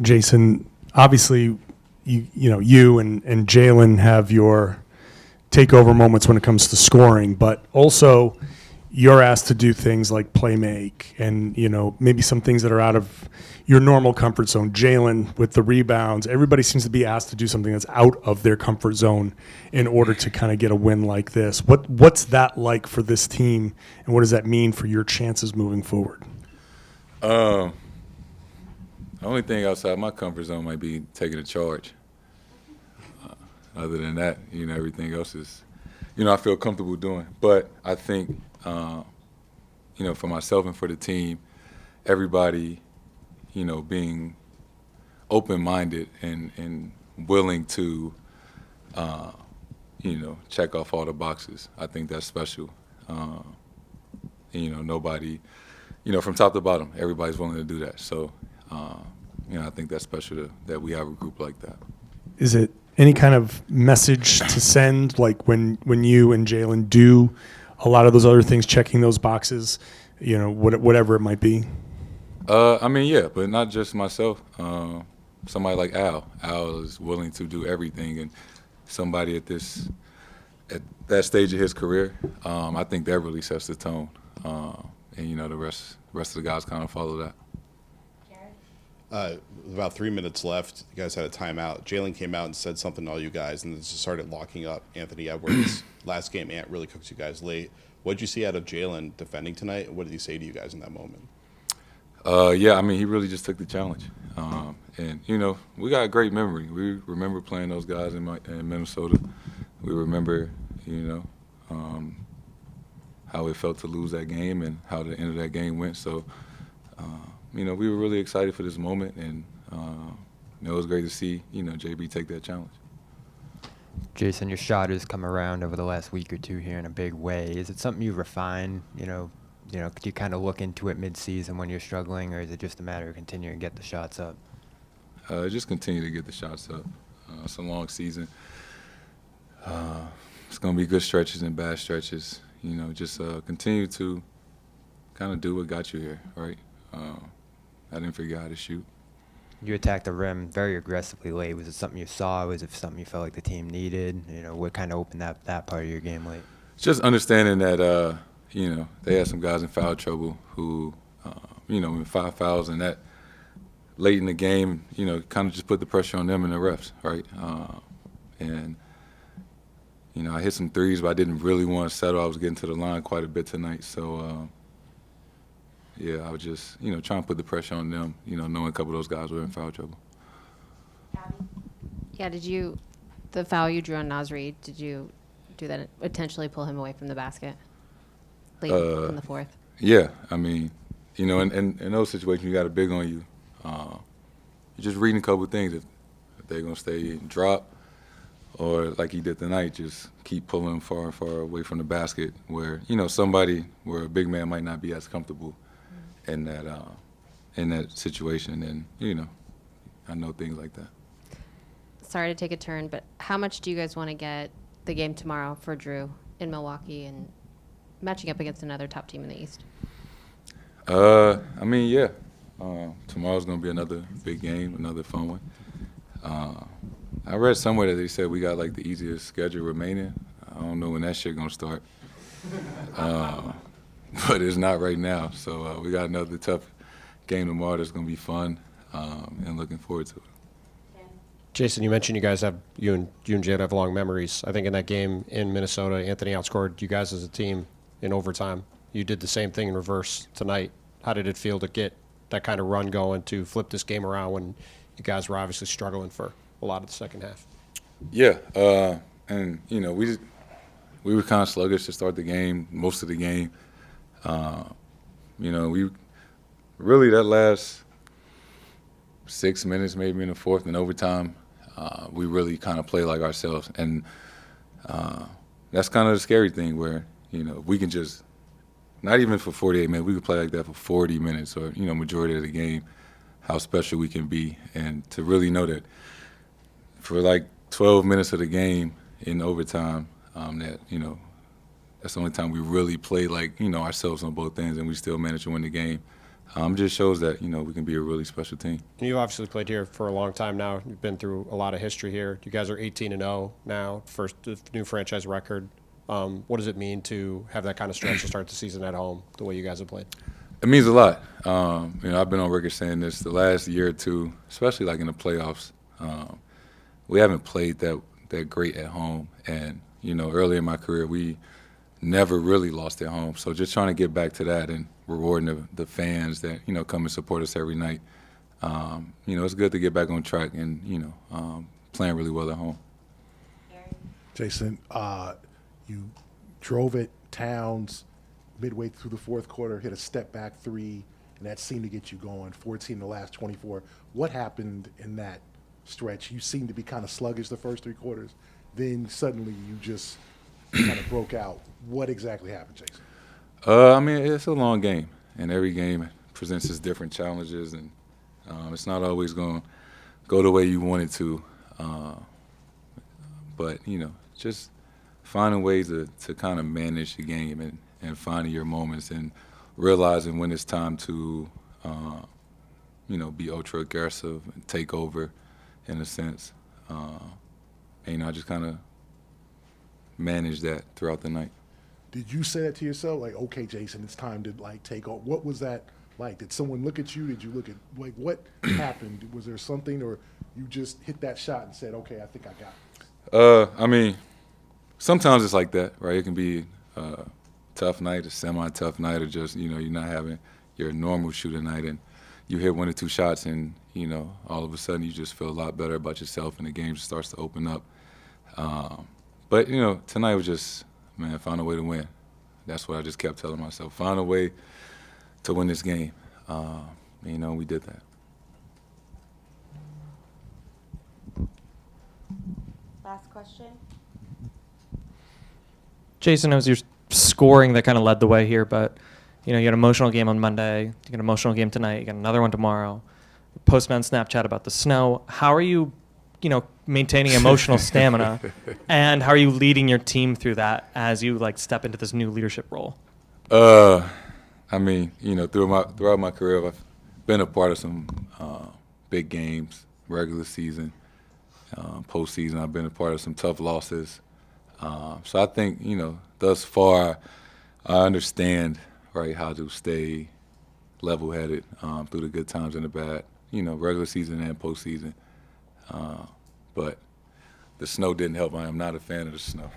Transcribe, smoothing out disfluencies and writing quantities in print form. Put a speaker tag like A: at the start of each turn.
A: Jayson, obviously, you and Jaylen have your takeover moments when it comes to scoring, but also you're asked to do things like play make and, maybe some things that are out of your normal comfort zone. Jaylen with the rebounds, everybody seems to be asked to do something that's out of their comfort zone in order to kind of get a win like this. What's that like for this team, and what does that mean for your chances moving forward?
B: The only thing outside my comfort zone might be taking a charge. Other than that, everything else is, I feel comfortable doing. But I think, for myself and for the team, everybody, being open-minded and willing to, check off all the boxes. I think that's special. Nobody, from top to bottom, everybody's willing to do that. So, I think that's special that we have a group like that.
A: Is it any kind of message to send, like when you and Jaylen do a lot of those other things, checking those boxes, whatever it might be?
B: Yeah, but not just myself. Somebody like Al. Al is willing to do everything, and somebody at that stage of his career, I think that really sets the tone. And the rest of the guys kind of follow that.
C: About 3 minutes left. You guys had a timeout. Jaylen came out and said something to all you guys, and then just started locking up Anthony Edwards. Last game, Ant really cooked you guys late. What did you see out of Jaylen defending tonight? What did he say to you guys in that moment?
B: He really just took the challenge. And we got a great memory. We remember playing those guys in Minnesota. We remember, how it felt to lose that game and how the end of that game went. So, we were really excited for this moment, and it was great to see, JB take that challenge.
D: Jayson, your shot has come around over the last week or two here in a big way. Is it something you refine? Could you kind of look into it mid-season when you're struggling, or is it just a matter of continuing to get the shots up?
B: Just continue to get the shots up. It's a long season. It's going to be good stretches and bad stretches. Just continue to kind of do what got you here, right? I didn't figure out how to shoot.
D: You attacked the rim very aggressively late. Was it something you saw? Was it something you felt like the team needed? What kind of opened that part of your game late?
B: Just understanding that, they had some guys in foul trouble who, in 5 fouls and that late in the game, kind of just put the pressure on them and the refs, right? I hit some threes, but I didn't really want to settle. I was getting to the line quite a bit tonight. So, I was just, trying to put the pressure on them, knowing a couple of those guys were in foul trouble.
E: Yeah, the foul you drew on Nasri, did you do that intentionally pull him away from the basket late in the fourth?
B: Yeah, in those situations, you got a big on you. You're just reading a couple of things. If they're going to stay and drop, or like he did tonight, just keep pulling far and far away from the basket where, where a big man might not be as comfortable in that situation. And, I know things like that.
E: Sorry to take a turn, but how much do you guys want to get the game tomorrow for Drew in Milwaukee and matching up against another top team in the East?
B: Tomorrow's going to be another big game, another fun one. I read somewhere that they said we got like the easiest schedule remaining. I don't know when that shit going to start. But it's not right now. So we got another tough game tomorrow that's going to be fun, and looking forward to it.
F: Jayson, you mentioned you and Jaylen have long memories. I think in that game in Minnesota, Anthony outscored you guys as a team in overtime. You did the same thing in reverse tonight. How did it feel to get that kind of run going to flip this game around when you guys were obviously struggling for a lot of the second half?
B: Yeah, we were kind of sluggish to start the game, most of the game. We really that last 6 minutes, maybe in the fourth and overtime, we really kind of play like ourselves. And that's kind of the scary thing where, we can just, not even for 48 minutes, we could play like that for 40 minutes or, majority of the game, how special we can be. And to really know that for like 12 minutes of the game in overtime, that's the only time we really play like, ourselves on both ends and we still managed to win the game. just shows that, we can be a really special team.
F: You obviously played here for a long time now. You've been through a lot of history here. You guys are 18-0 now, first new franchise record. What does it mean to have that kind of stretch to start the season at home the way you guys have played?
B: It means a lot. I've been on record saying this the last year or two, especially like in the playoffs. We haven't played that great at home. And, early in my career, we never really lost at home. So just trying to get back to that and rewarding the fans that, come and support us every night. It's good to get back on track and, playing really well at home.
G: Jayson, you drove it, Towns, midway through the fourth quarter, hit a step-back three, and that seemed to get you going, 14 in the last 24. What happened in that stretch? You seemed to be kind of sluggish the first three quarters. Then suddenly you just kind of broke out. What exactly happened, Jayson?
B: It's a long game, and every game presents its different challenges, and it's not always going to go the way you want it to. But, just finding ways to kind of manage the game and finding your moments and realizing when it's time to, be ultra-aggressive and take over in a sense. And, I just kind of manage that throughout the night.
G: Did you say that to yourself, like, okay, Jayson, it's time to, take off? What was that like? Did someone look at you? Did you look at, what happened? Was there something, or you just hit that shot and said, okay, I think I got it?
B: Sometimes it's like that, right? It can be a tough night, a semi-tough night, or just, you're not having your normal shooting night, and you hit one or two shots, and, all of a sudden you just feel a lot better about yourself, and the game just starts to open up. But, tonight was just, find a way to win. That's what I just kept telling myself. Find a way to win this game. We did that.
H: Last question.
I: Jayson, it was your scoring that kind of led the way here, but you had an emotional game on Monday, you got an emotional game tonight, you got another one tomorrow. Posted on Snapchat about the snow. How are you, maintaining emotional stamina, and how are you leading your team through that as you step into this new leadership role?
B: Throughout my career, I've been a part of some big games, regular season, postseason. I've been a part of some tough losses. So I think, thus far, I understand, right, how to stay level-headed through the good times and the bad, regular season and postseason. But the snow didn't help. I am not a fan of the snow.